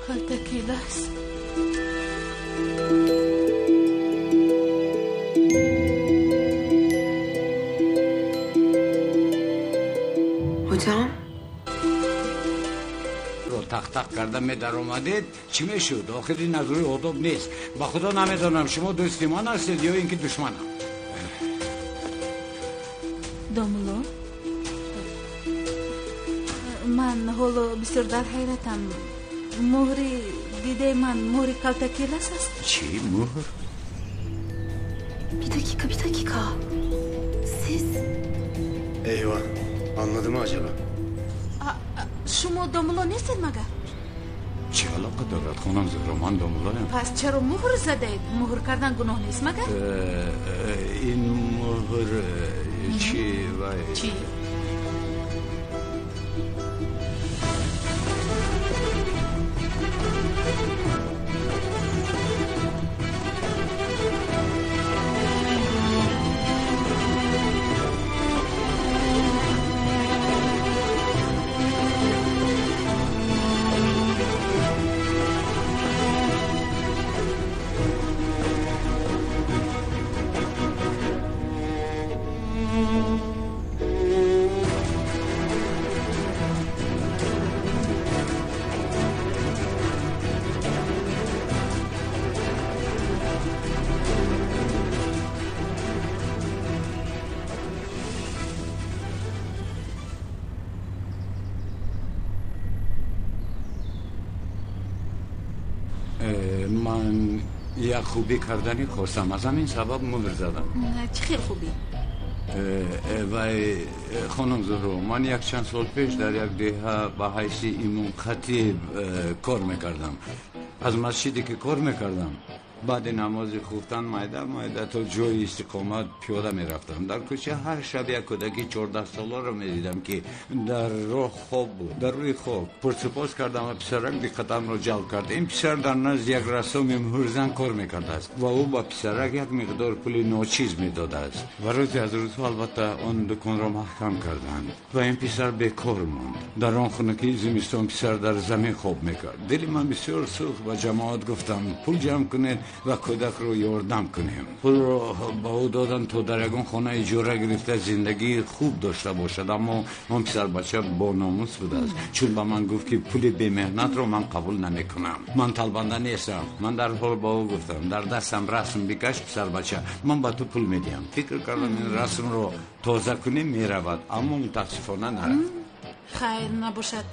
کالتکیلاس. هجام رو تق کردم در اومدید چی میشد؟ آخری نظری آداب نیست. با خدا نمیدونم شما دوستی من هستید یا اینکه دشمنم. دامولو من حالا بسیار در حیرتم. مهری دیده من مهری کالتکیلاس است. چی مهر؟ bir dakika. Siz... Eyvah. Anladı mı acaba? شما دامولو نیستید مگر؟ چی علاقه دارد خانم زهرا؟ من دامولایم. پس چرا مهر زدید؟ مهر کردن گناه نیست مگر؟ این مهر چی وای؟ چی؟ من یک خوبی کردنی خواستم از همین سبب مهر زدم. چه خیلی خوبی. وای خانم زهرا من یک چند سال پیش در یک دهه به حیث امام خطیب کار میکردم. از مسجدی که کار میکردم بعد نماز خفتن مایده تا جای استقامت پیاده میرفتم. در کوچه هر شب یک کودکی 14 ساله رو میدیدم که در راه خواب بود. در روی خواب پرسپاس کردم و پسرک دقتم رو جلب کرد. این پسر در نزد یک رسام مهرزن کار میکرده است و او با پسرک یک مقدار پول ناچیز میداده است و روزی از روزها البته آن دکان را محکم کردند و این پسر بیکار ماند. در آن خونه که زمستان پسر در زمین خواب میکرد. دل من بسیار سوخت و جماعت گفتم پول جمع کنید و کودک رو یاردم کنیم. پول رو با او دادن تا در یگان خانه اجاره گرفته زندگی خوب داشته باشد. اما من پسر بچه با ناموس بوده است چون با من گفت که پول بی مهنت رو من قبول نمی کنم. من طلبنده نیستم. من در حال با او گفتم در دستم رسم بکش پسر بچه من با تو پول میدیم. فکر کردم این رسم رو تازه کنیم میرود اما متاسفانه نرفت. خیر نباشد.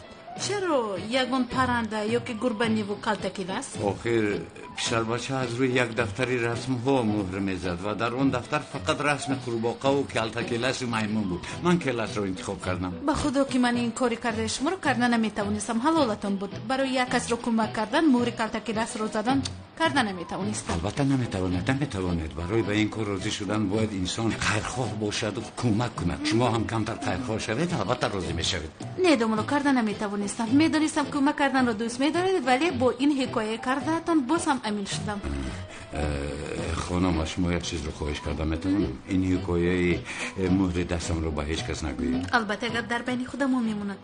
چرا یگان پرنده یا که گربه و کالتکیلاس؟ آخر پسر بچه از روی یک دفتری رسم ها مهر میزد و در اون دفتر فقط رسم قورباغه و کالتکیلاس و میمون بود. من کیلاس رو انتخاب کردم. به خدا که من این کاری کرده شما رو کردن نمیتونستم. حلالتون بود. برای یک کس رو کمک کردن مهر کالتکیلاس رو زدن کردن نمیتونستم. البته نمیتوانید. برای به این کار راضی شدن باید انسان خیرخواه باشد و کمک کند. شما هم کمتر خیرخواه شوید البته راضی میشوید. نه دامولو کردن نمیتونستم. میدونستم کمک کردن رو دوست میدارید ولی با این حکایه کردتون باز هم امین شدم. خانم شما یک چیز رو خواهش کردم میتونم این حکایه مهر دستم رو به هیچ کس نگویید. البته اگر در بین خودمون میموند.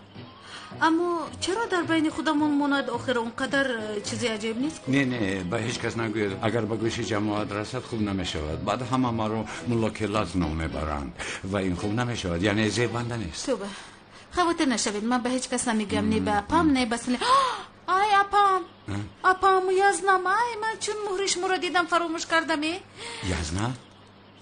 اما چرا در بین خودمون موند؟ آخر اونقدر چیزی عجیب نیست. نه به هیچ کس نگوید. اگر به گوش جماعت رسد خوب نمیشود. بعد همه ما رو ملا کیلاس نام میبرند و این خوب نمیشود. یعنی زیبنده نیست. خوبه خواهد نشوید. من به هیچ کس نمیگم. نه به اپام نه بسیله. آی اپام یزنم. آی من چون مهرش مرا دیدم فراموش کردم.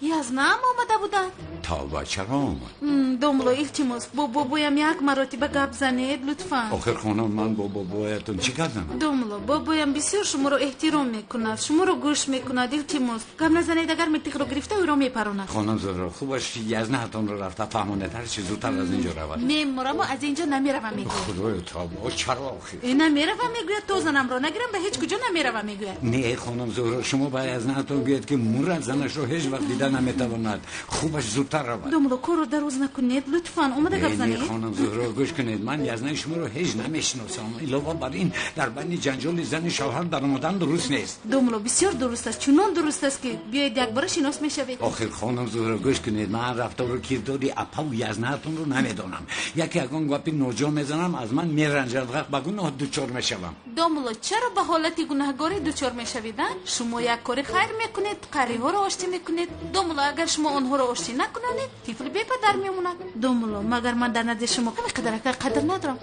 یزنم آمده بودن. تا چرا آمد؟ دامولو التماس با بابایم یک مرتبه گپ زنید لطفا. آخر خانم من با بابایتون چی کردم؟ دامولو بابایم بسیار شما رو احترام میکند. شما رو گوش میکند. التماس گپ نزنید. اگر میتیق رو گرفته او را میپراند. خانم زهرا خوبش یزنه هاتون رو رفته فهمانده تر چی زودتر از اینجا رود. میمورم و از اینجا نمیروم میگوید. خدای تا چرا آخر نمیروم میگوید. تو زنم رو نگیرم به هیچ کجا نمیروم میگوید. نه خانم زهرا شما باید یزنه هاتون گوید که مور زنش رو هیچ وقت دیده آمده نمیتواند. خوبش زودتر رود. دوملو کارو دروز نکنید لطفاً. اومده گپ نه زنید. خانم زهرا گوش کنید، من یزنه شما رو هیچ نمیشناسم. علاوه بر این در بین جنجال زن شوهر در اومدن درست نیست. دوملو بسیار درست است، چنان درست است که بیاید یک بار شناس میشوید. آخر خانم زهرا گوش کنید، من رفتار و کرداری اپا و یزنه‌تون رو نمیدونم. یکی اگه گپی نوجا میزنم از من میرنجد، به گناه دوچار میشوم. دوملو چرا به حالت گناهکاری دوچار میشوید؟ شما یک کار خیر میکنید، قری ها رو آشتی میکنید. دوملو اگر شما اونها رو آشتی نکنید طفل بی پدر میموند. دوملو مگر من در نزد شما قدر ندارم؟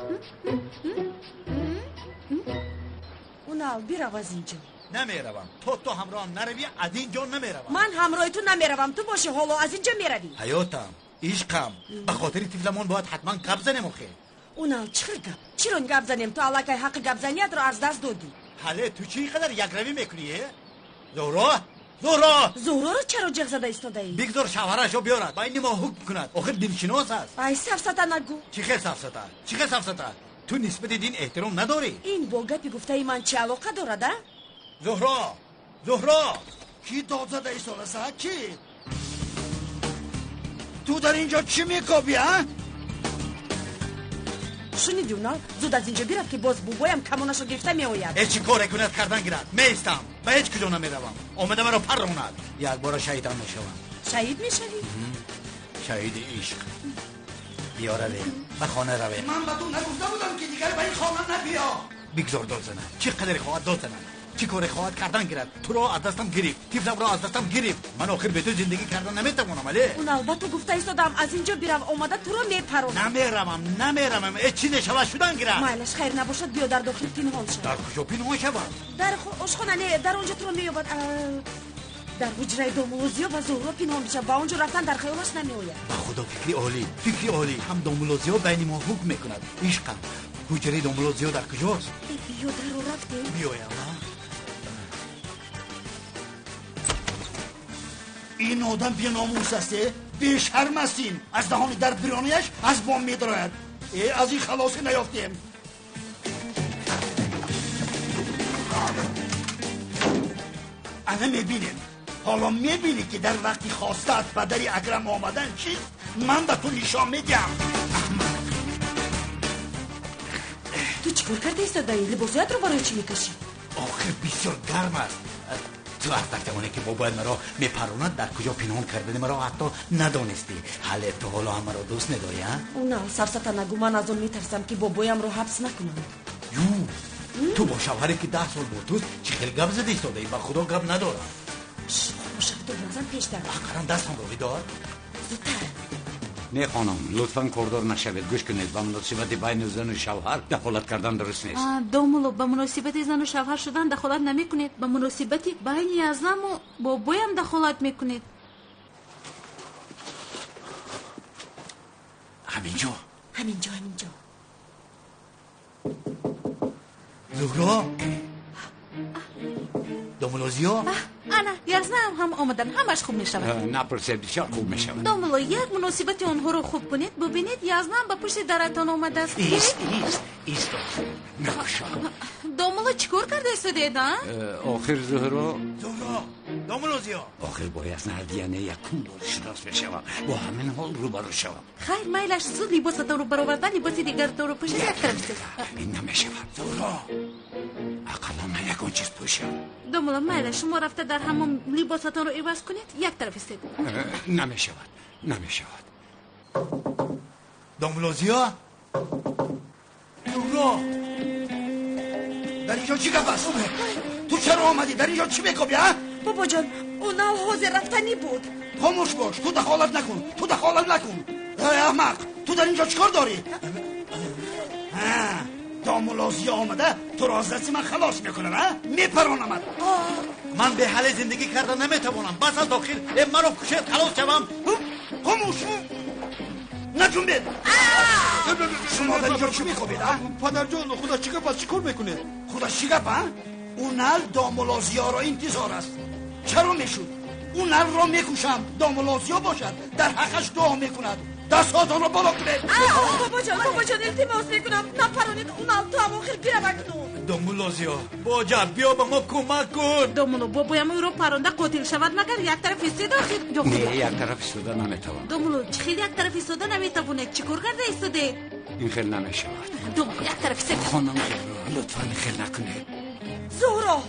اونال بیرو از اینجا. نمیروم. تو همراه نروی از اینجا نمیروم. من همراه تو نمیروم، تو باشی حالا از اینجا میروی. حیاتم عشقم به خاطر طفلمون باید حتما گپ زنیم. آخه اونال چرا گپ؟ چرا گپ زنیم؟ تو الکی حق گپ زنیت رو از دست دادی. حاله تو چی قدر یک روی میکنی؟ زهرا رو چرا جغ زده ایستاده ای؟ بگذار شوهرشو بیارد، با این ما حکم کند. آخر دلشناس است. ای سفسطه نگو. چی خیلی سفسطه؟ تو نسبت دین احترام نداری. این با گپی گفته ای من چه علاقه دارد؟ زهرا کی داد زده ایستاده است؟ کی؟ تو در اینجا چی میکوبی ها؟ شنیدی اونال؟ زود از اینجا بیرم که باز بوبایم کمانشو گرفته میآید. هیچ کاری کند کردن گیرد. میستم به هیچ کجا نمیروم. آمده مرا پروند. یک بار شهید هم میشوم. شهید میشوی؟ شهید عشق. بیا روی به خانه روی. من به تو نگفته بودم که دیگر به این خانه نبیا. بگذار داد زنم. چی قدر خواهد داد زنم؟ چی کاری خواهد کردن گیرد؟ تو را از دستم گرفت، طفلم را از دستم گرفت. من آخر به تو زندگی کردن نمیتوانم. علی اونال با تو گفته ایستادم از اینجا بیرم، آمده تو رو میپرونم. نمیروم. چی نشوه شدن گیرد؟ مایلش خیر نباشد بیا در داخل پنهان شد. در کجا پنهان شود؟ در آشخانه نه، در اونجا تو رو مییابد. در حجره دومولوزیا و زهرا پنهان میشه. با اونجا رفتن در خیالش نمیآید. با خدا فکری عالی. هم دومولوزیا بین ما حکم میکند. عشقم حجره دومولوزیا در کجاست؟ بیا در رو رفتیم. بیایم. این آدم بی‌ناموس است. بی‌شرم استین. از دهان در برانیش از بام می‌دراید. از این خلاصی نیافتیم. انا میبینیم. حالا میبینی که در وقتی خواستت به دری اکرم آمدن چیست؟ من به تو نشان میدم. تو چیکار کرده ایستاده ای؟ لباسایت رو برای چی میکشی؟ آخر بسیار گرم است. تو از وقتی که موبایل مرا میپروند در کجا پنهان کرده مرا حتی ندانستی. حالا تو حالا هم مرا دوست نداری ها؟ اونا سرسطه نگو. من از اون میترسم که بابایم رو حبس نکنم. تو با شوهری که 10 سال بود توست چی خیلی گپ زده ایستاده ای؟ با خدا گپ ندارم. خوشم تو بازم پیش در اقرم دستم رو بیدار. زودتر. نه خانم لطفاً کردار نشوید. گوش کنید، با مناسبت بین زن و شوهر دخالت کردن درست نیست. دوملو با مناسبت زن و شوهر شدن دخالت نمی کنید. با مناسبت بین یزدان و بابایم دخالت میکنید. همینجا. زهرا دومولوزیا. انا یزدان هم آمدن. همش خوب میشود. نپرسید، بسیار خوب میشود. دوملو یک مناسبت اونها رو خوب کنید. ببینید یزدان به پشت درتان آمده است. ایست دوملو چیکار کرده ایستادید؟ آخر زهرا دومولوزیا. آخر باید نردیانه یکون بار شناس بشوم. با همین حال روبرو شوم. خیر میلش زود لباستان رو برآورده. لباس دیگر تو رو پوشید. یک طرف است. این نمیشود. زهرا اقلا من یکون چیز پوشم. دوملو میلش شما رفته در همون لباستان رو عوض کنید. یک طرف است. نمیشود. دومولوزیا. زهرا در اینجا چی گپ است؟ تو چرا آمدی؟ در اینجا چی میکنی ها؟ بابا جان اونا حاضر رفتنی بود. خاموش باش. تو دخالت نکن. ای احمق تو در اینجا چیکار داری؟ دومولوزیا آمده تو را از دست من خلاص میکنه ها؟ میپرانمت. من به حال زندگی کردن نمیتوانم. بس از داخل مرا کشید خلاص شوم. خاموش نجنبید. شما در اینجا چی میکنید؟ پدر جان خدا چیکار پس چیکار میکنه؟ خدا چیکار ها؟ اونال دومولوزیا را انتظار است. چرا میشود؟ اونال را میکشم دومولوزیا باشد. در حقش دعا میکند. دستاتون رو بالا کنید. بابا جان التماس میکنم نپرانید. اونال تو هم آخر بیره بکنون. دومولوزیو باجا بیا با ما کمک کن. دومولو بابایم او رو پرونده قاتل شود مگر یک طرف ایستاد آخر یا خدا. نه یک طرف ایستاده نمیتوان. دومولو چه خیلی یک طرف ایستاده نمیتونه چیکار کرده ایستاده؟ این خیلی نمیشود. دومولو یک طرف ایستاد. خانم زهرا لطفا خیلی نکنید. زهرا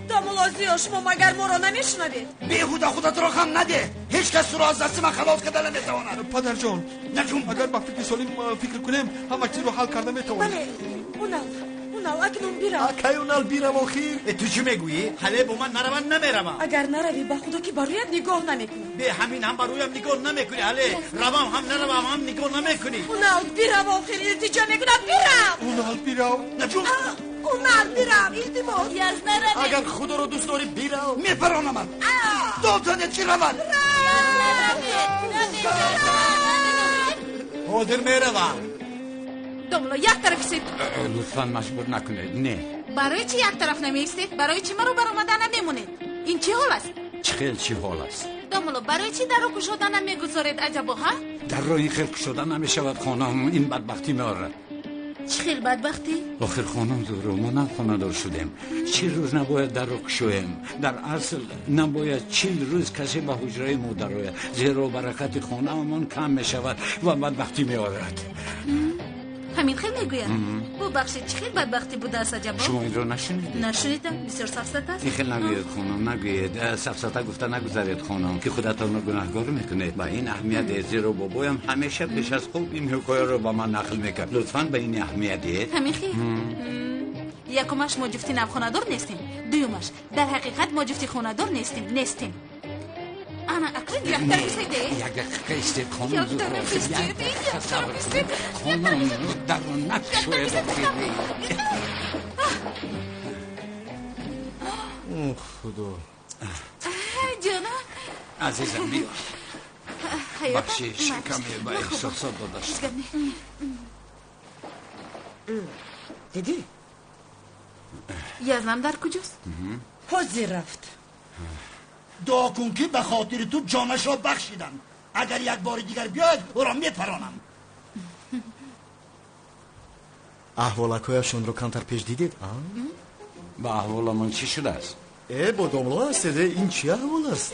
دومولوزیو شما مگر ما را نمیشنوید؟ بیهوده خودت را خم نده. هیچ کس را از دست من خلاص کردن نمیتواند. پدر جان نجوم اگر با فکر سالم فکر کنیم همه چیز رو حل کرده میتوانیم. بله اونال اکنون بیرم. کی اونال بیرم آخی؟ تو چی میگویی؟ حاله با من نروم نمیروم. اگر نروی با خدا که برویت نگاه نمیکنی. به همین هم برویم نگاه نمیکنی. حاله روم هم نروم هم نگاه نمیکنی. اونال بیرم آخر التجا میکنم بیرم. اونال بیرم. نجوم اونال بیرم التماس. یاز نروی. اگر خدا رو دوست داری بیرم میپرانم. دولتانت چی روم؟ حاضر میروم. دومولو یک طرف ایستاد. لطفا مجبور نکنید. نه. برای چی یک طرف نمیستید؟ برای چی ما رو برآمده نمیمونید؟ این چه حال است؟ چه حال است؟ دومولو برای چی در رو گشوده نمیگذارید عجبا ها؟ در رو این خلق شده نمیشود خانم. این بدبختی میآورد. چه خیلی بدبختی؟ آخر خانم زهرا ما نه خانه‌دار شدیم. 40 روز نباید در رو گشویم. در اصل نباید 40 روز کسی به حجره ما درآید. زیرا برکت خانه‌مان کم میشود و بدبختی میآورد. همین خیلی میگویم. ببخشید چه خیلی بدبختی بوده است عجبا؟ شما این رو نشنیدید؟ نشنیدم. بسیار سفسطه است. این خیلی نگوید خانم نگوید. سفسطه گفته نگذارید خانم که خودتان رو گناهکار میکنید. با این اهمیت زیرا بابایم همیشه پیش از خوب این حکایه رو با من نقل میکرد. لطفاً به این اهمیت دید. همین خیلی. یکمش ما جفتی نوخانه‌دار نیستیم. دومش در حقیقت ما جفتی خانه‌دار نیستیم. انا اکرد یک طرف ایستاده. یک دقیقه ایستید خانم یک طرف ایستاده. یک طرف ایستاده. خانم در رو نکشوید. خدا جانا عزیزم بیا. حیاتا بخشیش کمی با احساسات داشت. دیدی؟ یزنم در کجاست؟ حوزی رفت. دعا کن که به خاطر تو جانش را بخشیدم. اگر یک بار دیگر بیاید او را میپرانم. احوالکایشون رو کمتر پیش دیدید؟ با احوالمون چی شده است؟ با دوملو هستید. این چی احوال است؟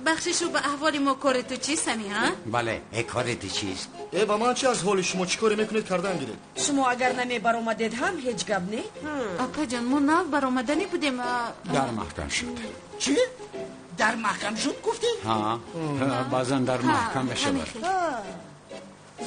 بخششو به احوال ما کار تو چی سمی ها؟ بله کارت چیست؟ با من چی از حال شما چی کاری میکنید کردن گیرید؟ شما اگر نمی برآمدید هم هیچ گپ نه. آقا جان ما نه برآمدنی بودیم. در محکم شد. چی؟ در محکم شد گفتی؟ ها بازم در محکم بشود.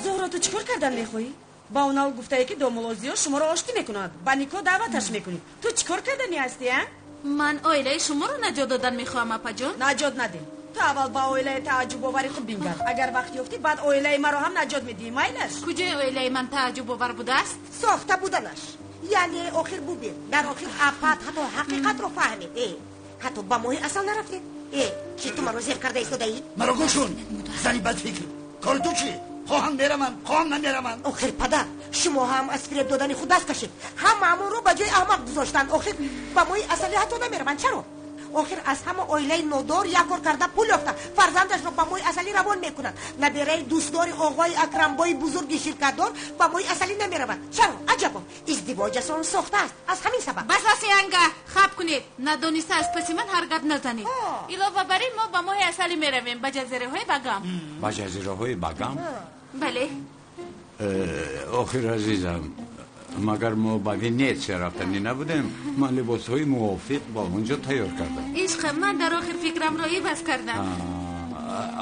زهرا تو چیکار کردن میخوایی؟ با اونال گفته که دومولوزیو شما رو آشتی میکنند. با نیکو دعوتش میکنی. تو چیکار کردنی هستی ها؟ من آیله شما رو نجات دادن میخوام اپا جان. نجات ندیم. تو اول با آیله تعجب آوری خوب بینگر. اگر وقتی افتی بعد آیله ما رو هم نجات میدی. مایلش کجای آیله من تعجب آور بوده است؟ ساخته بودنش. یعنی آخر بودیم در آخر اپات حتی حقیقت رو فهمید. حتی با ماهی اصل نرفتید. چی تو مرا زیر کرده ایستاده ای؟ مرا گوشون زنی بد فکر. کار تو چی؟ خواهم میرم خواهم نمیرم. آخر پدر شما هم از فریب دادن خود دست کشید. هممون رو به جای احمق گذاشتن. آخر با ماهی اصلی حتی نمیرم. چرا؟ آخر از همه آیله نودار یک کار کرده پول یافته. فرزندش رو با ماهی اصلی روان میکنن. نبیره دوستدار آقای اکرم بای بزرگ شرکتدار با ماهی اصلی نمیروند. چرا؟ عجبا ازدواجشون ساخته است. از همین سبب. بس انگا خب کنید. ندانسته از پس من حرکت نزنید. علاوه بر این ما با ماهی اصلی میرویم به جزیره های بگم. به جزیره های بگم؟ بله. آخر عزیزم مگر ما با ونیزیا رفتنی نبودیم؟ من لباس های موافق با اونجا تیار کردم. عشق من در آخر فکرم را بس کردم.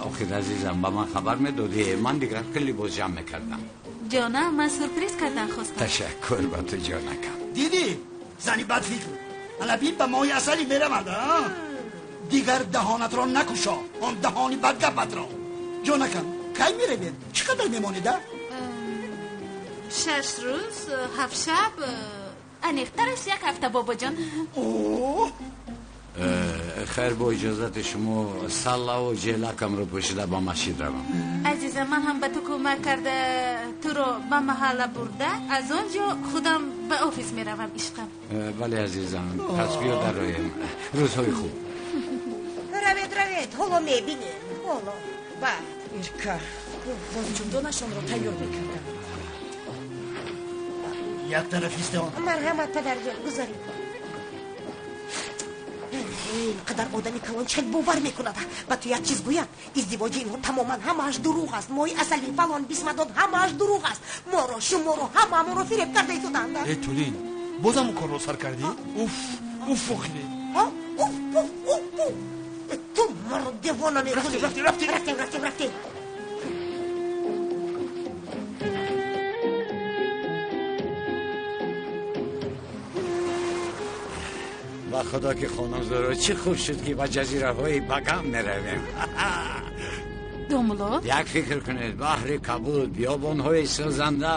آخر عزیزم با من خبر میدادی من دیگر که لباس جمع میکردم. جانا من سورپریز کردن خواستم. تشکر با تو جانکم. دیدی؟ زنی بد فکر. حالا بین به ماهی اصلی میرم. دیگر دهانت را نکشا. آن دهانی بدگپت را. جانکم کی میروید؟ چقدر میمانید؟ 6 روز 7 شب انیخترش 1 هفته بابا جان. خیر با اجازت شما سلا و جلکم رو پوشیده با مسجد روم. عزیزم من هم به تو کمک کرده تو رو به محله برده از آنجا خودم به آفیس میروم عشقم. بله عزیزم پس بیا در رایم. روزهای خوب. روید حالا میبینیم. حالا ایرکا باز چندانشان رو تیار میکردم. یک طرف است. مرحمت پدر جان گذاری کن. اینقدر آدمی کلان چه باور میکند؟ با تو یک چیز گویم، ازدواج اینها تماما همه‌اش دروغ است. مای اصلی فلان بیسمداد همه‌اش دروغ است. ما رو شما رو همه رو فریب کرده ایستادند. ای تولین بازم اون کار رو سر کردی؟ اوف فخری. ها اوف تو ما رو دیوانه میکنی. رفتی. با خدا که خانم زهرا چه خوب شد که با جزیره های بگم میرویم. دوملو یک فکر کنید، بحر کبود، بیابان های سوزنده،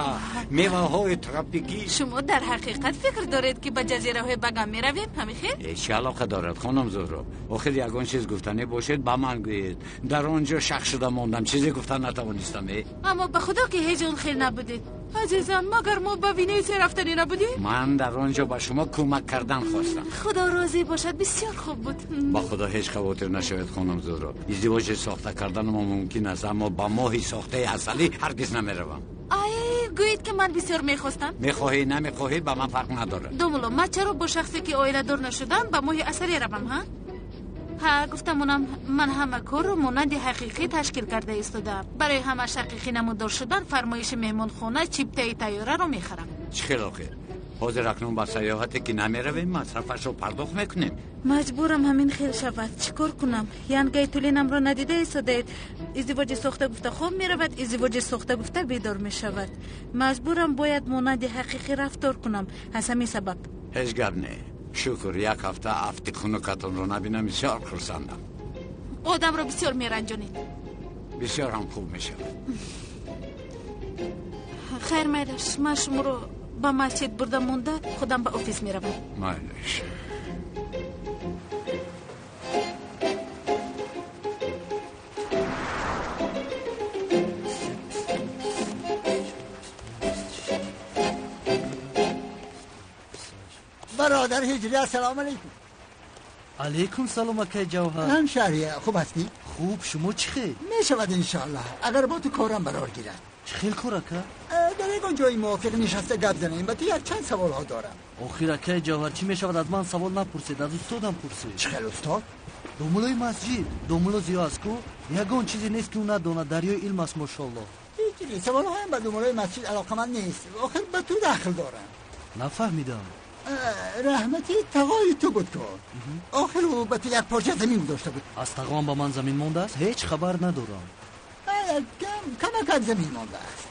میوه های تروپیکی. شما در حقیقت فکر دارید که به جزیره های بگم میرویم؟ همیشه چه علاقه دارد خانم زهرا؟ آخر یگان چیز گفتنی باشید با من گویید. در آنجا شخص شده ماندم، چیزی گفتن نتوانستم. اما به خدا که هیچ اون خیل نبودید عزیزان، مگر ما به ونیزی رفتنی نبودیم؟ من در آنجا با شما کمک کردن خواستم. خدا راضی باشد، بسیار خوب بود. با خدا هیچ خواطر نشود خانم زهرا. ازدواج ساخته کردن ما ممکن است، اما با ماهی ساخته اصلی هرگز نمیروم. ای گویید که من بسیار میخواستم. میخواهی نمیخواهی با من فرق نداره. دوملو ما چرا با شخصی که عائله دار نشدن با ماهی اصلی روم؟ ها گفتم من همه کار رو مانند حقیقی تشکیل کرده ایستادم. برای همه حقیقی نمودار شدن فرمایش مهمان خانه چیپته تیاره رو میخرم. چه خلاقه؟ حاضر اکنون با سیاحتی که نمیرویم مصرفش رو پرداخت میکنیم. مجبورم همین خیل شود. چیکار کنم؟ یعنی گیتولینم رو ندیده ایستادید. ازدواج ساخته گفته خوب میرود، ازدواج ساخته گفته بیدار میشود. مجبورم باید مانند حقیقی رفتار کنم. از همین سبب. هیچ گپ نه. شکر یک هفته افتی خنوکتون رو نبینم بسیار خرسندم. آدم رو بسیار میرنجونید. بسیار هم خوب میشه. خیر میدش، من شما رو با مسجد برده مونده خودم به آفیس میروم. مایلش. برادر هجری السلام علیکم. علیکم سلام اکای جوهر. هم شهریه خوب هستی؟ خوب، شما چی خیل؟ می شود انشاءالله اگر با تو کارم برار گیرد. چی خیل کار اکا؟ در یک جای موافق نشسته گپ زنیم با تو یک چند سوال ها دارم. آخیر اکای جوهر چی می شود از من سوال نپرسید، از استادم پرسید. چی خیل استاد؟ دوملوی مسجد، دوملو زیاد است کو یگان چیزی نیست که اون نداند، دریای علم است ماشاءالله. هیچی سوال ها هم به دوملوی مسجد علاقمند نیست، آخر به تو داخل دارم. نفهمیدم. رحمتی تقای تو بود کار. آخر او به تو یک پارچه زمین داشته بود. از تقوام با من زمین مانده است؟ هیچ خبر ندارم. کمک زمین مانده است.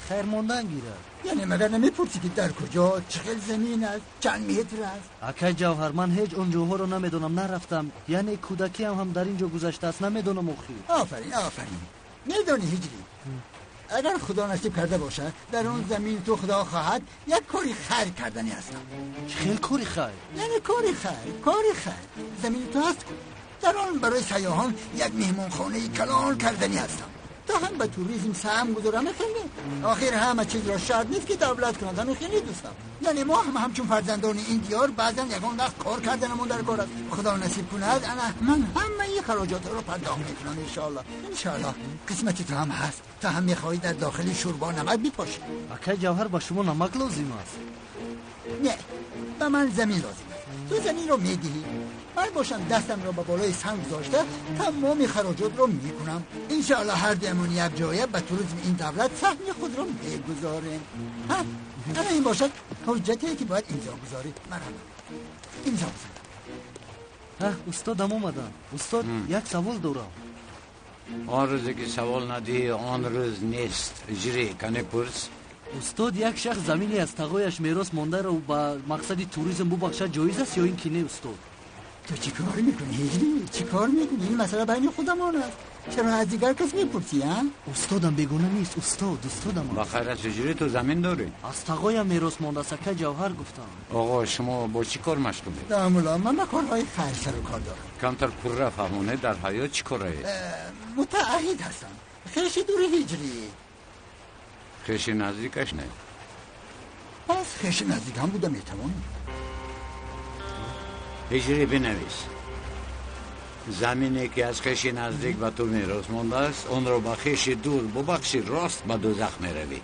خیر ماندن گیره. یعنی مگر نمیپرسی که در کجا، چقدر زمین است، چند متر است؟ اکای جوهر من هیچ اونجاها رو نمیدونم، نرفتم. یعنی کودکی هم در اینجا گذشته است، نمیدونم اخیر. آفرین میدونی هجری، اگر خدا نصیب کرده باشد در اون زمین تو خدا خواهد یک کاری خیر کردنی هستم. خیلی کاری خیر؟ یعنی کاری خیر زمین تو هست در آن برای سیاحان یک مهمان خانه کلان کردنی هستم تا هم به توریسم سهم گذارم. خیلی آخر همه چیز را شرط نیست که دولت کند. خیلی دوستم، یعنی ما هم همچون فرزندان این دیار بعضا یگان وقت کار کردنمون در کار است. خدا نصیب کند من همه این خراجات رو پرداخت میکنم انشالله. قسمتی تو هم هست، تا هم میخواهی در داخل شوربا نمک بپاشی. اکای جوهر با شما نمک لازم است؟ نه، به من زمین لازم است. تو زمین رو میدهی، من باشم دستم رو به بالای سنگ گذاشته تمام خراجات رو میکنم. انشاءالله هر دیمون یک جایه به توریسم این دولت سهم خود رو میگذاریم. اما این باشد حجتی که باید امضا گذاری. مرحبا امضا بزن. استادم اومدن. استاد یک سوال دارم. آن روزی که سوال ندی آن روز نیست. جری کنه پرس. استاد یک شخص زمینی از تقایش میراث مانده رو با مقصد توریسم ببخشد جایز است یا این که نه استاد؟ تو چی کار میکنی هجری؟ چی کار میکنی؟ این مسئله بین خودمان است، چرا از دیگر کس میپرسی؟ استادم بیگونه نیست استادم. بخیر از چجوری تو زمین داری؟ از تقایم میراث مانده است که جوهر گفتم. آقا شما با چی کار مشغولید؟ دامولا من کارهای خیر سر و کار دارم. کمتر پر فهمونه در حیات چی کاره؟ متعهد هستم. خیلی دور هجری. خیلی نزدیکش نه. پس خیلی نزدیک هم بوده میتوانم. هجری بنویس زمینی که از خیلی نزدیک به تو میراث مانده است اون رو با خیلی دور ببخشی راست به دوزخ میروی.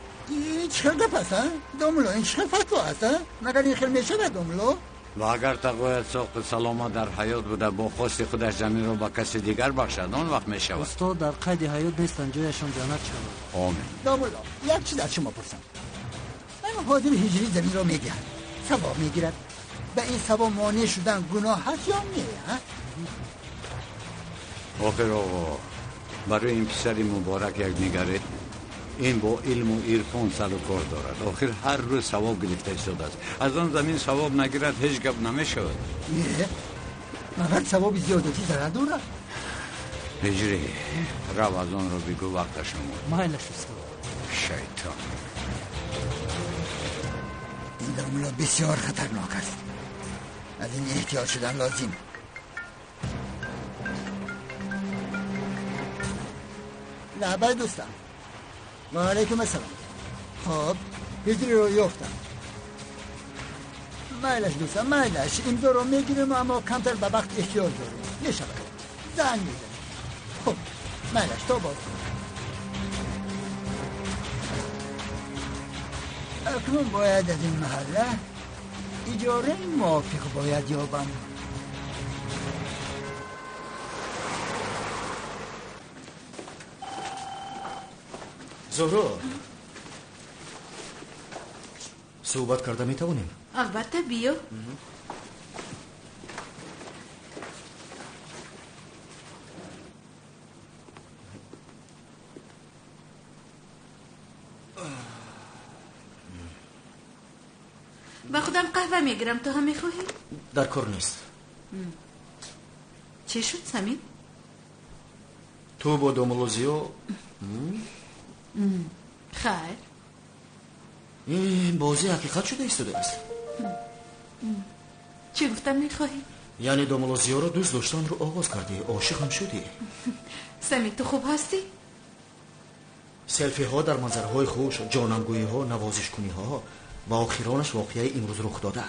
این چخل گپ هست دوملو این چخل فتوا هست مگر این خیل میشه به دوملو و اگر تقویت ساخت سلامت در حیات بوده با خواست خودش زمین رو با کسی دیگر بخشد اون وقت می شود. استاد در قید حیات نیستن جایشون جنت شود. آمین. دوملو یک چیز از شما پرسم من حاضر هجری زمین رو میگیرد ثواب میگیرد به این ثواب مانع شدن گناه هست یا نه؟ آخر آقا برای این پسری مبارک یک نگره این با علم و عرفان سر و کار دارد آخر هر روز ثواب گرفته ایستاده است از آن زمین ثواب نگیرد هیچ گپ نمیشود نه مگر ثواب زیادتی ضرر دارد هجری رو از آن رو بگو وقت شما مایلش استاد شیطان این دوملو بسیار خطرناک است از این احتیاط شدن لازم لعبه دوستم و علیکم السلام خب هجری رو یافتم مایلش دوستم مایلش این دو رو میگیریم اما کمتر به وقت احتیاط داریم میشود زن میزنیم خب مایلش تو باز اکنون باید از این محله اجاره موافق باید یابم زهرا صحبت کرده میتونیم؟ البته بیا با خودم قهوه میگیرم تو هم میخواهی؟ در کار نیست چی شد سمین؟ تو با دوملوزیو خیر این بازی حقیقت شده ایستاده است چی گفتم میخواهی؟ یعنی دوملوزیو رو دوست داشتن رو آغاز کردی عاشق هم شدی سمین تو خوب هستی؟ سلفی ها در منظرهای خوش جانمگویی ها نوازش کنی ها و آخرانش واقعه امروز رخ داده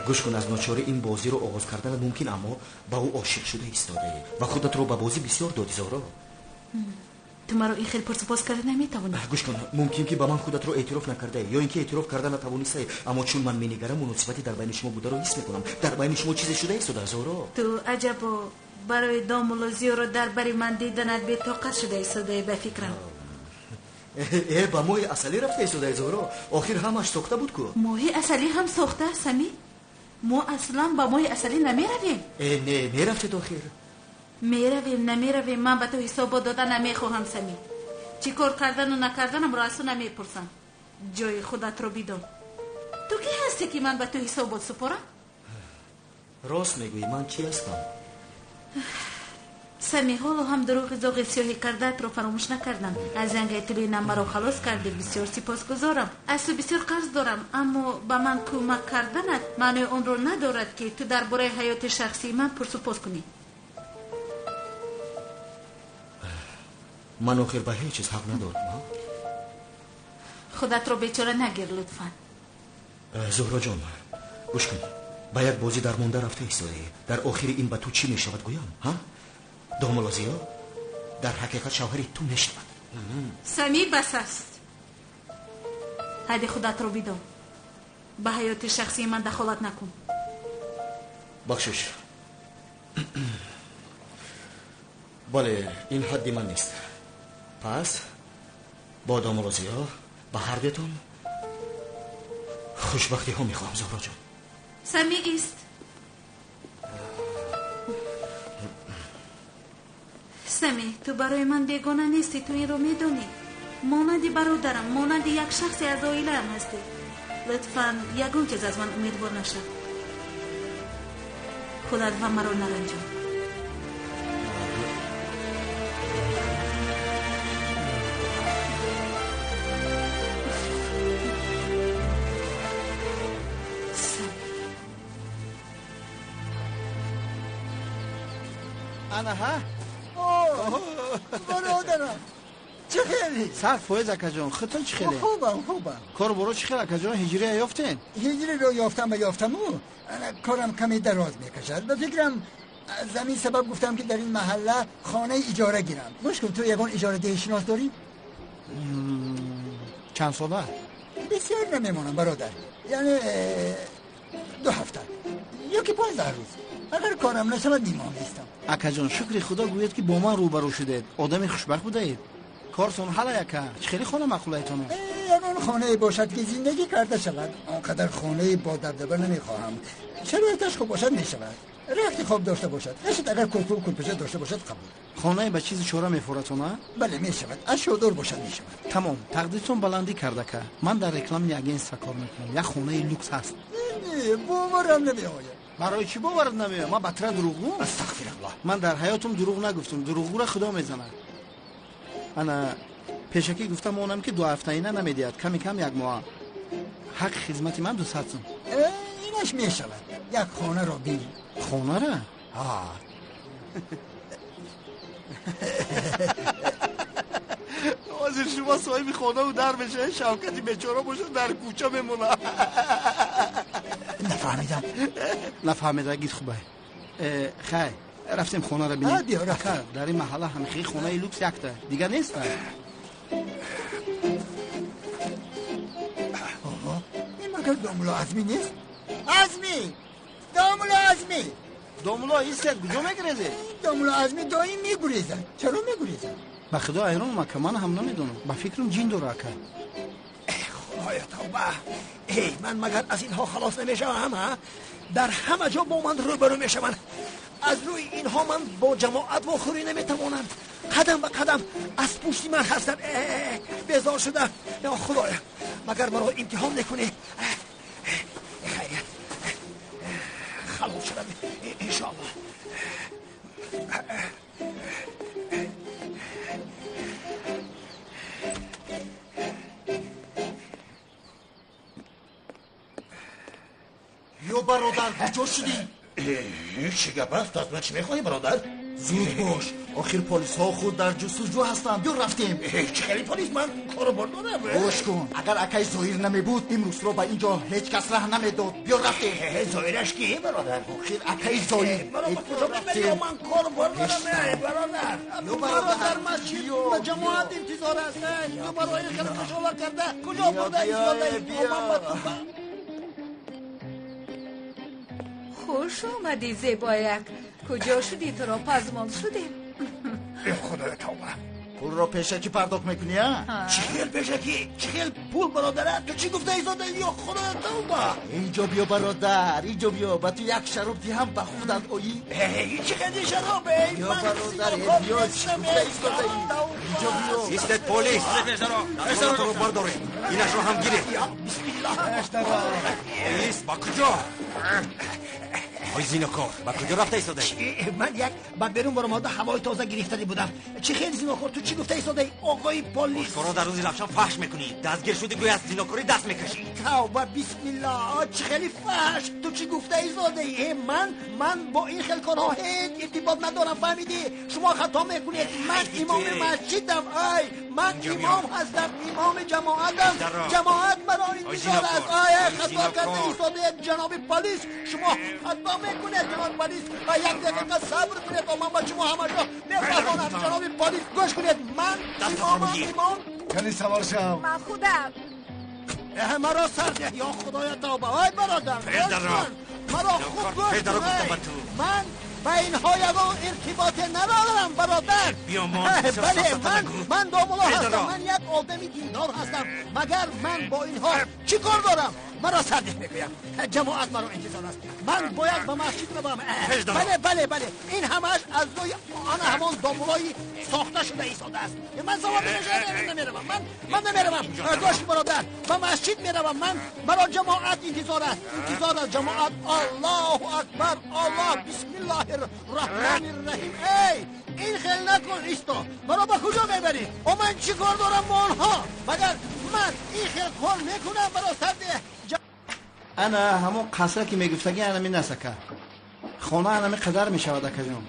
گوش کن از ناچاری این بازی رو آغاز کردن ممکن اما با او عاشق شده ایستاده و خودت رو به بازی بسیار دادی زهرا تو مرا این خیلی پرسپوس کرده نمیتونی گوش کن ممکن که به من خودت رو اعتراف نکرده یا اینکه اعتراف کرده نتوانسته اما چون من مینگرم مناسبتی در بین شما بوده رو حس میکنم در بین شما چیزی شده ایستاده زهرا تو عجبا برای دامولوزی رو در بری من دیدنت به طاقت شده ایستاده به فکرم با موی اصلی رفته ایستاده زهرا آخر همش ساخته بود که موی اصلی هم ساخته سمی ما اصلا با موی اصلی نمیرویم نه میرفته داخل میرویم نمیرویم من به تو حساب دادن نمیخواهم سمی چی کار کردن و نکردنم را از تو نمیپرسم جای خودت رو بیدون تو کی هستی که من به تو حساب سپارم راست میگویی من کی هستم سمی حالا هم دروغ زاغ سیاهی کردت رو فراموش نکردم از زنگ تلینم مرا خلاص کردی بسیار سپاسگزارم از تو بسیار قرض دارم اما به من کمک کردنت معنی اون رو ندارد که تو درباره حیات شخصی من پرسپوس کنی من آخر به هیچ چیز حق ندارم خودت رو بیچاره نگیر لطفا زهرا جان گوش کن با یک بازی در مونده رفته ایستاده در آخر این به تو چی میشود گویم ها دامولازیا در حقیقت شوهری تو میشود سمی بس است حد خودت رو بیدون به حیات شخصی من دخالت نکن بخشش بله این حدی من نیست پس با دامولازیا به هر دوتون خوشبختی ها میخواهم زهرا جان سمی ایست سمی تو برای من بیگانه نیستی تو این رو میدونی مانندی برادرم مانندی یک شخصی از عائله هم هستی لطفا یگون چیز از من امیدوار نشد خودت و مرا نرنجان انا ها برادرم چه خیلی؟ سر فویز اکا جان خطا چه خیلی؟ خوبم کار برو چه خیلی اکا جان هجری یافتین؟ هجری رو یافتم و یافتم کارم کمی دراز میکشد به فکرم زمین سبب گفتم که در این محله خانه اجاره گیرم گوش کن تو یگان اجاره ده شناس داری؟ چند ساله؟ بسیار نمیمونم برادر. یعنی 2 هفته یا که 15 روز. اگر کارم نشود میمانم نیستم. اکا جان شکر خدا گوید که با من روبرو شدید. آدم خوشبخت بودید. کارتون حالا اکا چه خیلی خانه مقولایتونه؟ اگر خانه باشد که زندگی کرده شود آنقدر خانه با دبدبه نمیخواهم. شرایطش خوب باشد میشود. رخت خواب داشته باشد. نشد اگر کلکل کلپشه داشته باشد قبول. خانه به چیز چوره میفورتونه؟ بله میشود. اشودور باشد میشود. تمام. تقدیرتون بلندی کرده که من در رکلام یک اگنس کار میکنم. یک خانه لوکس هست. باورم نمیآید. برای چی باورت نمیاد؟ من بطره دروغگو؟ استغفر الله. من در حیاتم دروغ نگفتم. دروغگو را خدا میزنه. انا پیشکی گفتم اونم که 2 هفته اینه نمیدید. کمی کم 1 ماه. حق خدمتی من 200 سوم. اینش میشود. یک خانه را بگیر. خانه را؟ حاضر شما صاحب خانه و در بشه شوکتی بیچاره باشه در کوچه میمونه. نفهمیدم. نفهمیده گید خوبه. خیر رفتیم خانه را بینیم. بیا رفت. در این محله همخی خانه لوکس یکته دیگه نیست. این مگر دامولا عزمی نیست؟ عزمی! دامولا عزمی! دامولا ایستد کجا میگریزه؟ دامولا عزمی دایم میگریزه. چرا میگریزه؟ به خدا ایران که من هم نمیدونم. به فکرم جین داره که خدایا توبه. ای من مگر از اینها خلاص نمیشم ها؟ در همه جا با من روبرو میشوند. از روی اینها من با جماعت واخوری نمیتوانم. قدم به قدم از پشت من هستند. بیزار شدم. یا خدایا مگر مرا امتحان نکنی. خیر خلاص شدم انشاءالله. یا برادر کجا شدی؟ چه گپ است؟ از من چی میخواهی برادر؟ زود باش آخر پلیس ها خود در جستجو هستند. بیا رفتیم. چه خیلی پلیس؟ من کارو بردارم. گوش کن اگر اکای زهیر نمی بود امروز رو با اینجا هیچ کس ره نمیداد. بیا رفتیم. زهیرش کیه برادر؟ آخر اکای زهیر برادر کجا بمیدی؟ من کارو بردارم. برادر برادر مسجد به جماعت انتظار هستن. یا برای خیلی کشاله کرده کجا برده ایستاده؟ خوش آمدی زیبایک. کجا شدی؟ تو را پزمان شدیم. خدای توبه. پول را پیشکی پرداخت میکنی ها؟ چه خیل پیشکی؟ چه خیل پول برادره؟ تو چی گفته ایزاده؟ یا خدای توبه. اینجا بیا برادر اینجا بیا. با تو یک شراب دی هم به خودت اویی. چه خیلی شرابه؟ بیا برادر بیا چی گفته ایزاده اینجا بیا. ایستد پلیس. اشترا رو برداریم. اینش رو هم گیره. بسم الله. پلیس با کجا؟ آی زینوکار با کجا رفته ایستاده؟ من یک با بیرون برم آده هوای تازه گرفتنی بودم. چه خیلی زینوکار تو چی گفته ایستاده آقای پلیس؟ تو را در روزی رفشان فحش میکنی. دستگیر شدی گوی از زینوکاری دست میکشی. توبه بسم الله. چه خیلی فحش. تو چی گفته ایستاده؟ من با این خیلی کارها هیچ ارتباط ندارم. فهمیدی؟ شما خطا میکنید. من امام مسجدم. من امام هستم. امام جماعتم. جماعت مرا انتظار است. خطا کرده ایستاده جناب پلیس. شما خطا میکنید جناب پلیس. یک دقیقه صبر کنید تا من با شما همه را میفهمانم. جناب پلیس گوش کنید. من امام کلی سوار شم. من خودم. مرا سرده. یا خدای توبه. آی برادر مرا خوب گوش کنید. من با اینها یگان ارتباط ندارم برادر. بله من دامولا هستم. من یک آدمی دیندار هستم. مگر من با اینها چی کار دارم؟ مرا سرده میگویم. جماعت مرا انتظار است. من باید به مسجد برم. بله این همش از روی آن همان دامولایی ساخته شده ایستاده است. من سوار نمیروم. من نمیروم. گوش برادر به مسجد میروم. مرا جماعت انتظار است. انتظار از جماعت. الله اکبر. الله بسم الله الرحمن الرحیم. این خیلی نکن ایستا. مرا به کجا میبری؟ و من چی کار دارم با آنها؟ مگر من این خیلی کار میکنم مرا سرده. انا همون قصره که میگفتگی انا می نسکه خانه انا می قدر میشود اکجان.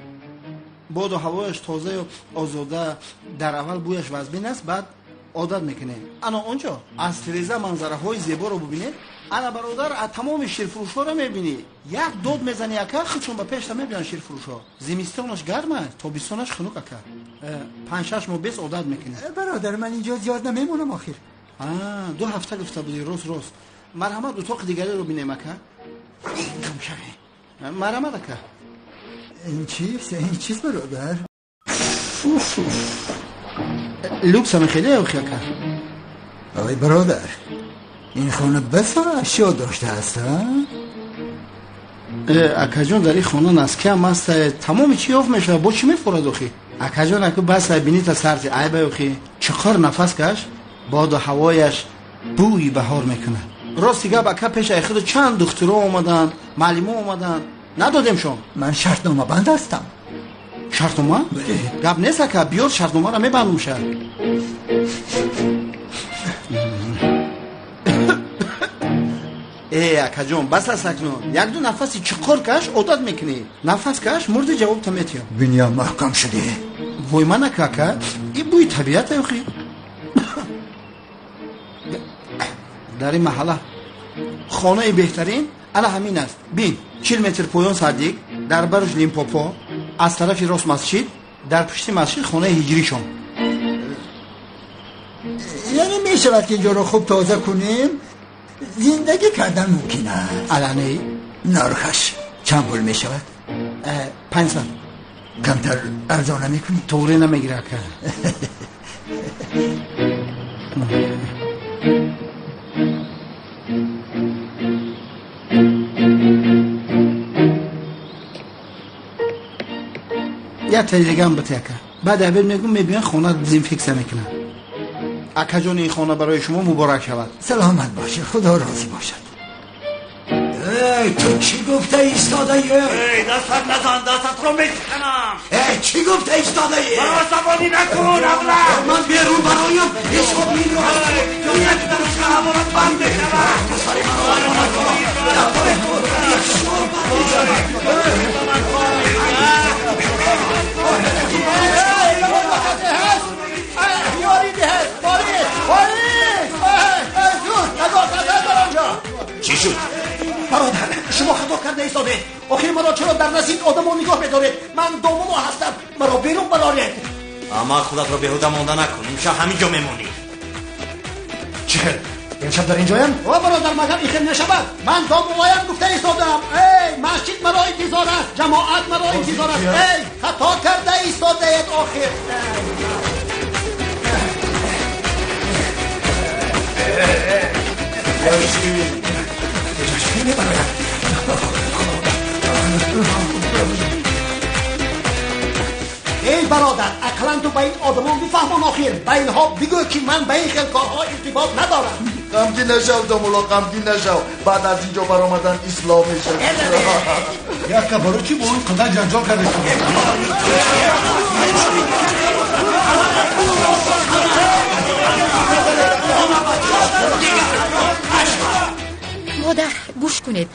باد و هوایش تازه و آزاده. در اول بویش وزبین است بعد عادت میکنه. انا اونجا از تریزه منظره های زیبا رو ببینید. انا برادر از تمام شیرفروش ها رو میبینی. یک دود میزنی اکه خودشون به پیش میبینن شیرفروش ها. زمستانش گرمه تابستانش خنک اکه. 5-6 ماه 20 عادت میکنه. برادر من اینجا زیاد نمیمونم آخر. 2 هفته گفته بودی. روز مرحمت اتاق دیگری رو بینیم اکا. کم شوی. مرحمت اکا. این چیز برادر؟ لوکس هم خیلی اوخی اکا. آقای برادر، این خانه بسیار اشیا داشته هست ها؟ اکا جون در این خانه نسکه هم هست. تمام چی آف میشه با چی میفورد اوخی؟ اکا جون اکا بس بینی تا سرزی عیبه اوخی. چقدر نفس کش باد و هوایش بوی بهار میکنه. راستی گب اکا پیش خود چند دخترها اومدن، معلمه اومدن، ندادیم شما. من شرطنامه بند هستم. شرطنامه؟ گب نیست اکا، بیار شرطنامه را میبندم شد. ای اکا جون بس است اکنون. 1-2 نفسی چقدر کش عادت میکنی. نفس کش مورد جواب تا میتیم. بینیم محکم شده. وای من اکا این بوی طبیعت اوخی. در این محله خانه بهترین الا همین است. بین 40 متر پایان صدیق، در برش لیمپوپو، از طرف راست مسجد، در پشت مسجد خانه هجری شون. یعنی می شود که اینجا رو خوب تازه کنیم؟ زندگی کردن ممکن است. الانه نرخش چند پول می شود؟ 500. کمتر ارزانه می کنی؟ طوری نمیگیره که یه تلگرام بده اکا. بعد اول میگم میبینن خانه دزینفکت میکنن. اکا جان این خانه برای شما مبارک شود. سلامت باشه، خدا راضی باشد. تو چی گفته ایستاده ای؟ دستت نزن، دستت رو میکنم. چی گفته ایستاده ای؟ برا سوانی نکن ابله. من بیرون برایم حساب میرو تو یک دست همونت بند بکنم. ساری من رو چی شد؟ برادر شما خطا کرده ایستاده. آخر مرا چرا در نزدیک آدم نگاه میدارید؟ من دامونو هستم، مرا بیرون ببرید. اما خودت رو بهوده مانده نکن، امشب همینجا میمونی. چه؟ امشب در اینجایم؟ او برادر مگر این خیلی نشود؟ من دامونایم گفته ایستادم. ای مسجد مرا انتظار است، جماعت مرا انتظار است. ای خطا کرده ایستاده اید آخر. ای برادر اقلا تو به این آدمان بفهمان آخر. به اینها بگو که من به این خلقارها ارتباط ندارم. غمگین نشو دامولا، غمگین نشو. بعد از اینجا برآمدن اسلام میشه. یک برای چی با اون قدر جنجال کرده؟ مادر گوش کنید،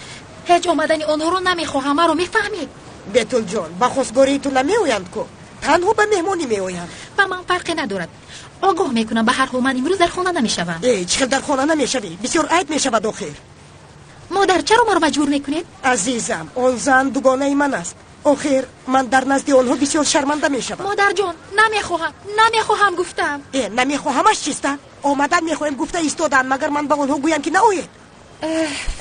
هیچ آمدنی آنها رو نمیخواهم. ما رو میفهمید؟ بتول جان با خواستگاری تو نمیویند کو، تنها به مهمونی میویند. با من فرقی ندارد. آگاه میکنم به هر حال من امروز در خانه نمیشوم. چقدر در خانه نمیشوی؟ بسیار عیب میشود آخر. مادر چرا ما رو مجبور میکنید؟ عزیزم آن زن دوگانه من است. آخر من در نزد آنها بسیار شرمنده میشوم. مادر جان نمیخواهم گفتم. نمیخواهمش چیست؟ آمدن میخوایم گفته ایستادن، مگر من به آنها گویم که ناوید.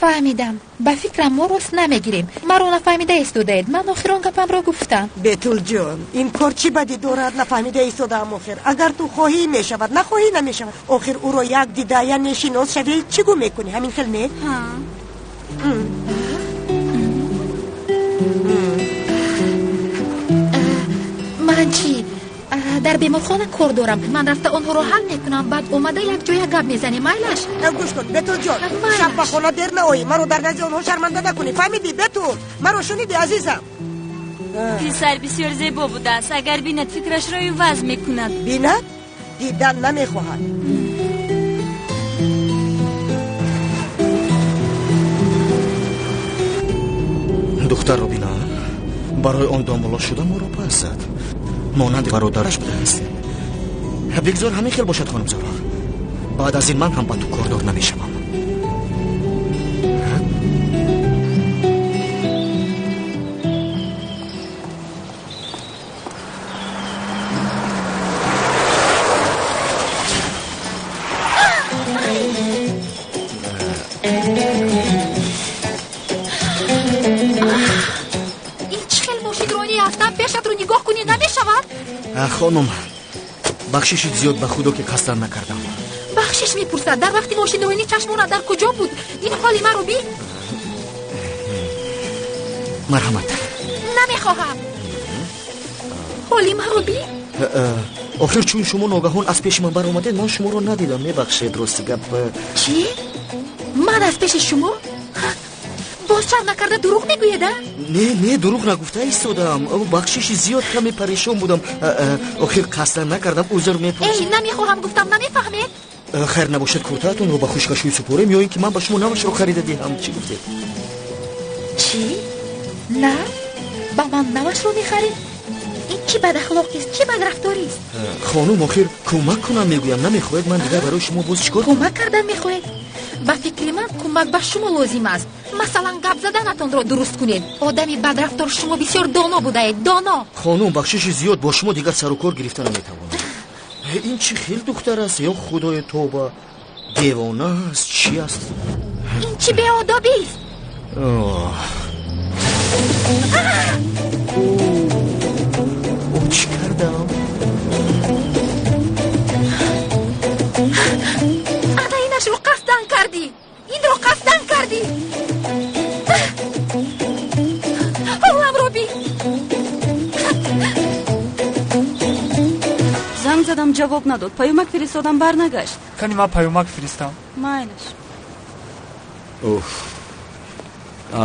فهمیدم. به فکرم ما راست نمیگیریم. ما رو نفهمیده ایستادید. من آخر آن گپم را گفتم. بتول جان این کار چی بدی دارد؟ نفهمیده ایستادم آخر. اگر تو خواهی میشود، نخواهی نمیشود. آخر او رو یک دیده یا نشیناس شوی چیگو میکنی؟ همین خیل نه؟ من چی؟ در بیمارخانه کار دارم. من رفته آنها رو حل میکنم، بعد اومده یک جای گپ میزنی. مایلش گوش کن بتول جان، شب به خانه دیر نهایی. مرا در نزد آنها شرمنده نکنی، فهمیدی بتول؟ مرا شنیدی عزیزم؟ پسر بسیار زیبا بوده است. اگر بیند فکرش را عوض میکند. بیند؟ دیدن نمیخواهد. دختر رو بینا برای آن دامولا شده ما رو پس زد. مانند برادرش بوده است. بگذار همین خیل باشد خانم زارا. بعد از این من هم با تو کاردار نمیشم. خانم بخشش زیاد به خدا که قصد نکردم. بخشش میپرسد در وقتی ماشین روینی چشمونا در کجا بود؟ این حالی مرا بی؟ مرحمت. نمیخواهم. حالی مرا بی؟ آخر چون شما ناگهان از پیش من برآمدید من شما رو ندیدم. میبخشید راستی گپ. چی؟ من از پیش شما؟ باز شب نکرده دروغ میگویده؟ نه دروغ نگفته ایستادم. بخشش زیاد کمی پریشان بودم. آخر قصد نکردم عذر میپرسم. ای نمیخواهم گفتم نمیفهمید؟ خیر نباشد کورتاتون رو به خوشکشوی سپورم یا اینکه من به شما نوش رو خریده دهم. چی گفتید؟ چی؟ نه با من نوش رو میخرید؟ این چی بد اخلاقی است؟ چی بد رفتاری است؟ خانم آخر کمک کنم میگویم نمیخواید من دیگه برای شما باز چیکار کنم؟ کمک کردن میخواید؟ با فکر من کمک به شما لازم است. مثلا گپ زدنتون را درست کنید. آدمی بد رفتار شما بسیار دانا بوده اید. دانا. خانم بخشش زیاد با شما دیگه سر و کار گرفتن نمیتوانم. این چی خیلی دختر است یا خدای توبه دیوانه است چی است؟ این چی به آدابی است؟ چی کردم؟ انا اینش رو قصدن کردی. این رو قصدن کردی. حالم رو بی. زنگ زدم جواب نداد. پیامک فرستادم برنگشت. کنی من پیامک فرستم. مایلش.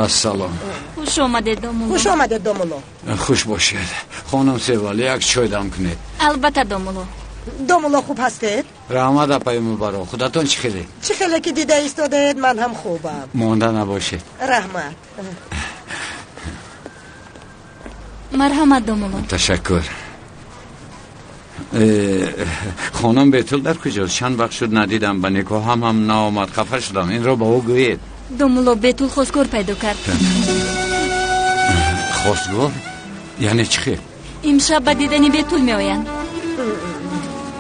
سلام. خوش آمدید دومولو. خوش آمدید دومولو. خوش باشید. خانم سیوال یک چای دم کنید. البته دومولو. دومولو خوب هستید؟ رحمت اپای مبارک. خودتون چی خیلی؟ چی خیلی که دیده ایستادید من هم خوبم. مانده نباشید. رحمت. مرحمت دومولو. تشکر. خانم بیتول در کجاست؟ چند وقت شد ندیدم. به نکاح هم نآمد. خفه شدم. این رو به او گویید. دومولو بیتول خواستگار پیدا کرد. خواستگار؟ یعنی چی خیل؟ امشب به دیدن بیتول می آیند.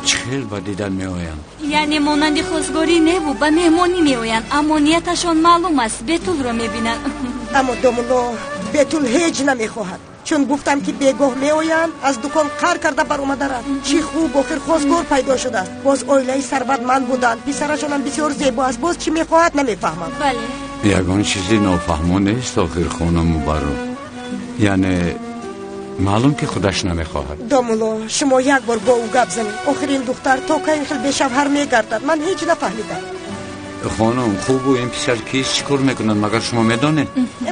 چی خیل به دیدن می آیند؟ یعنی مانند خواستگاری نه بود به مهمانی می آیند. اما نیتشان معلوم است. بیتول رو می بینند. اما دومولو بیتول هیچ نمیخواهد. چون گفتم که بیگاه می آیند از دکان قر کرده بر اومده رفت. چی خوب آخر خواستگار پیدا شده است. باز اویله ثروتمند بودند. پسرشان هم بسیار زیبا است. باز چی میخواهد نمیفهمم. بله. یگان چیزی نافهمانه است آخر خانم مبارک. یعنی معلوم که خودش نمیخواهد. دومولو شما یک بار با او گپ زنید. آخر این دختر تا که این خیلی بشوهر میگردد. من هیچ نفهمیدم. خانم خوب و این پسر کیست چیکار میکنند مگر شما میدانید؟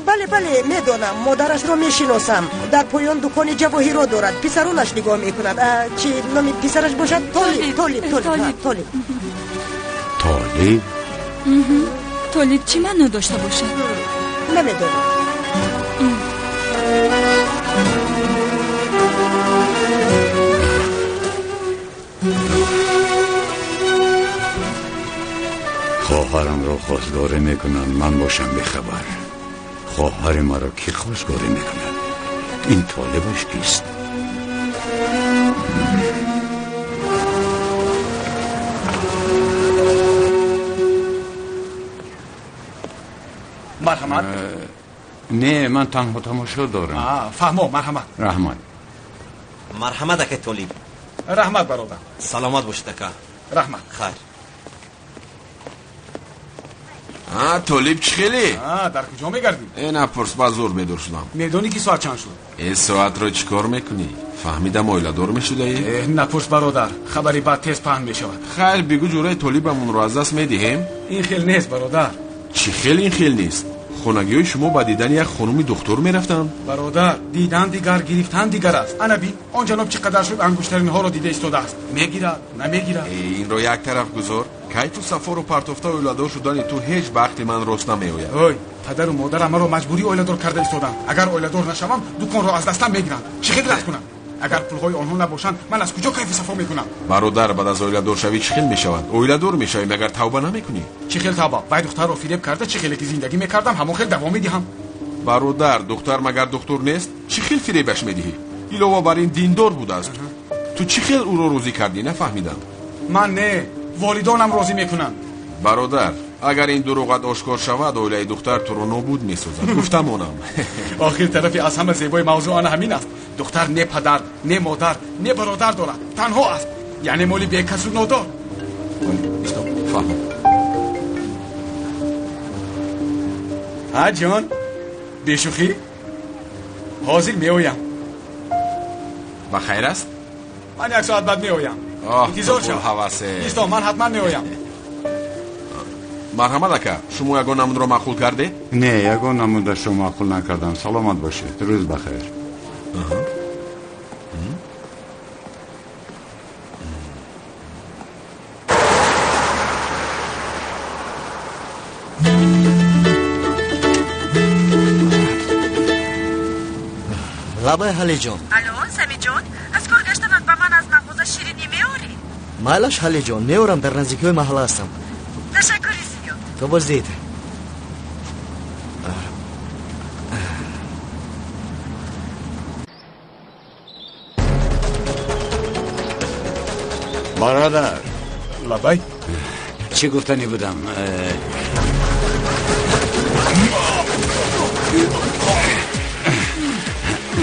بله میدانم. مادرش رو میشناسم. در پایان دکان جواهر رو دارد. پسرونش نگاه میکند. چی نام پسرش باشد؟ طالب. طالب چی منو داشته باشه؟ نمیدانم. خواهرم را خواستگاری میکنن من باشم بخبر. خواهر مرا کی خواستگاری میکنن؟ این طالبش کیست؟ مرحمت. نه من تنها تماشا دارم. فهمو مرحمت. مرحمت اکه طالب. رحمت برادر. سلامت باشید اکه. رحمت. خیر. طالب چی خیلی؟ در کجا میگردی؟ نه پرس با زور بیدار شدم. میدونی که ساعت چند شد؟ این ساعت را چی کار میکنی؟ فهمیدم اویله دار میشده ای؟ نپرس برادر. خبری بعد تیز پهن میشود. خیر بگو جوره طالبمون رو از دست میدهیم؟ این خیل نیست برادر. چی خیل این خیل نیست؟ خونگی های شما با دیدن یک خانومی دکتر میرفتن؟ برادر دیدن دیگر گرفتن دیگر است. انا بین آن جناب چقدر شد انگشترین ها رو دیده ایستاده است. میگیرد نمیگیرد. این رو یک طرف گذار. کیف و سفر و پرتفته اویلادار شدن تو هیچ وقت من راست نمیآید. اوی پدر و مادر مرا مجبوری اویلادار کرده ایستادن. اگر اویلادار نشوم دکان رو از دستم میگیرن. چه خیلی رد کنم؟ اگر پولهای آنها نباشند من از کجا کیف صفا میکنم؟ برادر بعد از اویلادار شوی چه خیل میشود؟ اویلادار میشوی مگر توبه نمیکنی؟ چه خیل توبه؟ وای دختر رو فریب کرده چه خیلی که زندگی میکردم همون خیل دوام میدهم. برادر دختر مگر دکتر نیست؟ چه خیل فریبش میدهی؟ علاوه بر این دیندار بوده است. تو چه خیل او رو روزی کردی نفهمیدم. من نه والدانم راضی میکنن. برادر اگر این دروغت آشکار شود اولای دختر تو رو نابود می‌سازد. گفتم اونم. آخر طرفی از همه زیبای موضوع آن همین است. دختر نه پدر نه مادر نه برادر دارد، تنها است، یعنی مولی بیکس و نادار. فهم. ها جان بیشوخی حاضر می‌آیم. بخیر است؟ من یک ساعت بعد می‌آیم. انتظار شو. ایستا من حتما می‌آیم. مرحمت اکا، شما یگان نمود رو معقول کرده؟ نه، یگان نمودش رو معقول نکردم. سلامت باشه. روز بخیر. لابای حالی جان. الو سمی جان، از کار گشتمت با من از مغازه شیرینی میاری؟ مالش حالی جان، میورم در نزدیکی محله هستم. تشکری زیاد. تو بازدید. برادر لابای چی گفتنی بودم؟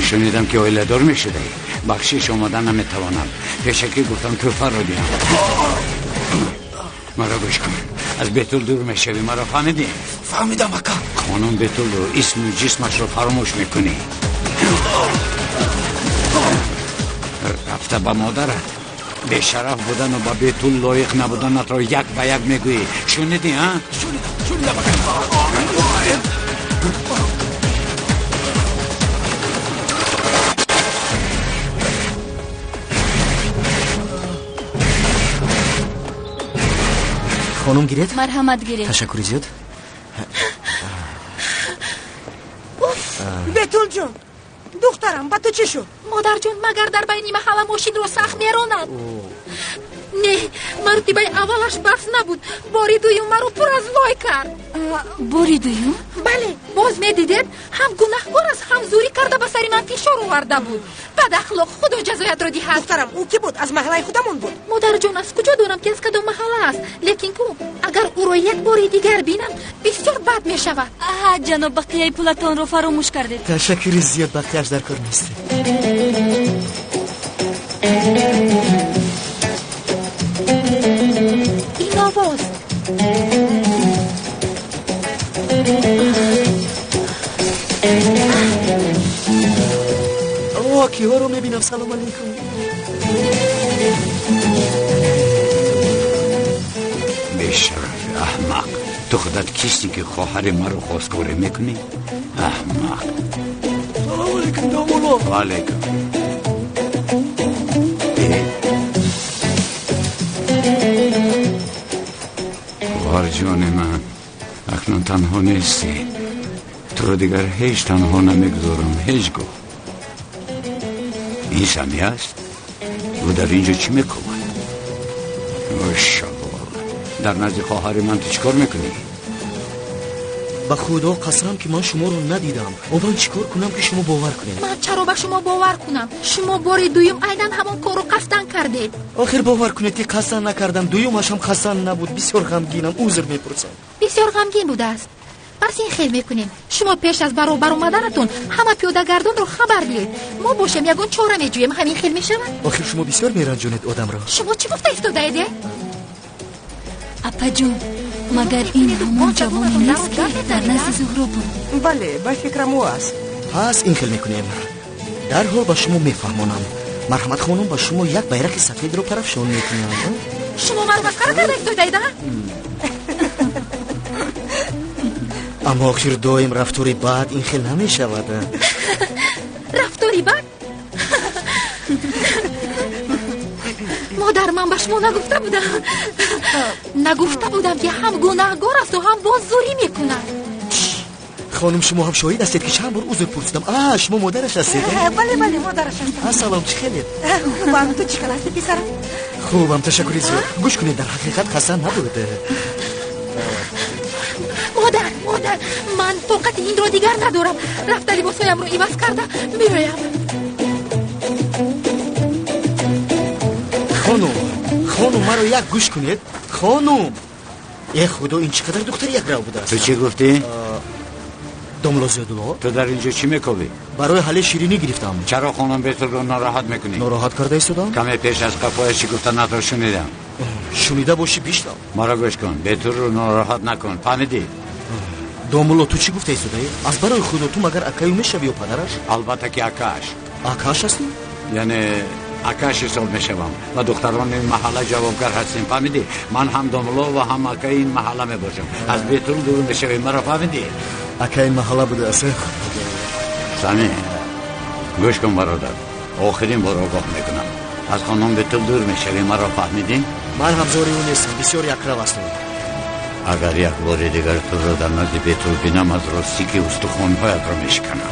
شنیدم که اویله دار می شده. بخشیش آمدن نمیتوانم. پیشکی گفتم توفر رو بیام. مرا گوش کن. از بیتول دور میشوی. مرا فهمیدی؟ فهمیدم اکا. خانم بیتول رو اسم و جسمش رو فراموش میکنی. رفته با مادرت به شرف بودن و با بیتول لایق نبودنت رو یک به یک میگویی. شنیدی ها؟ شنیدم اکا. خانم گیرید؟ مرحمت گیرید. تشکر زیاد. بتول جون دخترم با تو چی شد؟ مادر جون مگر در بین محله ماشین رو سخت میراند؟ نه مرتبه اولش بس نبود، باری دویم مرا پر از لای کرد. باری دویم؟ بله باز میدیدید هم گناهکار است هم زوری کرده به سر من فشار آورده بود. بد اخلاق خدا جزایت را دهد. دخترم او کی بود؟ از محله خودمون بود. مادر جون از کجا دانم که از کدام محله است، لیکن کو اگر او را یک بار دیگر بینم بسیار بد می شود. آها جناب بقیه پولتان رو فراموش کردید. تشکر زیاد، بقیه‌اش در کار نیست. این آواز کیها رو میبینم. سلام علیکم. بیشرف احمق، تو خودت کسی که خواهر مرا خواستگاری میکنی؟ احمق. سلام علیکم دامولا. و علیکم. خواهر جان من، اکنون تنها نیستی. تو رو دیگر هیچ تنها نمیگذارم. هیچ گو این سمی است و در اینجا چی میکنه؟ ماشاءالله. در نزد خواهر من تو چیکار میکنی؟ به خدا قسم که من شما رو ندیدم. من چیکار کنم که شما باور کنید؟ من چرا به شما باور کنم؟ شما بار دویم عیناً همون کارو قصدن کردید. آخر باور کنید که قصدن نکردم. دویمش هم قصدن نبود. بسیار غمگینم. عذر میپرسم. بسیار غمگین بوده است. پس این خیل میکنیم شما پیش از برابر اومدنتون همه پیاده گردون رو خبر بیایید. ما باشیم یگون چاره میجویم. همین خیل میشود. آخر شما بسیار میرنجونید آدم را. شما چی گفته ایستاده ایده؟ اپا جون مگر این همون جوانی نیست که در نزد زهرا بود؟ بله به فکرم او است. پس این خیل میکنیم. در حال با شما میفهمانم. مرحمت خانم با شما یک بیرق سفید رو پرفشان میکنم. شما مرا مسخره کرده ایستاده ایده؟ اما آخر دایم رفتاری بد این خیل نمیشود. رفتاری بد؟ مادر من به شما نگفته بودم که هم گناهگار است و هم باززوری میکند. خانم شما هم شاهد هستید که چند بار عذر پرسیدم. شما مادرش هستید؟ بله مادرش هستم. سلام چی خیلیت؟ خوبم. تو چیکار هستی پسرم؟ خوبم تشکر زیاد. گوش کنید در حقیقت خسته نبوده. مادر من طاقت این را دیگر ندارم. رفته لباسایم رو عوض کرده میرایم. خانم مرا یک گوش کنید. خانم ای خدا این چقدر دختر یک رو بوده است. تو چی گفتی؟ داملا زیادالله. تو در اینجا چی میکنی؟ برای حل شیرینی گرفتم. چرا خانم بیتول رو ناراحت میکنی؟ ناراحت کرده ایستادم؟ کمی پیش از قفایش چی گفتن تو شنیدم. شنیده باشی بیشتر. ما را گوش کن، بیتول رو ناراحت نکن، فهمیدی؟ داملا تو چی گفته ایستاده؟ از برای خدا تو مگر اکایو میشوی و پدرش؟ البته که اکاش. اکاش هستی؟ یعنی اکاش حساب میشوم و دختران این محله جوابگر هستیم، فهمیدی؟ من هم داملا و هم اکای این محله میباشم. از بیتول دور میشوی، مرا فهمیدی؟ اکای این محله بوده است. سامی گوش کن برادر، آخرین بار آگاه میکنم، از خانم بیتول دور میشوی، مرا فهمیدی؟ من هم زوری اون نیستم، بسیار یک رو هستم. اگر یک بار دیگر تو رو در نزد بیتول بینم، از راستی که استخوان‌هایت را میشکنم.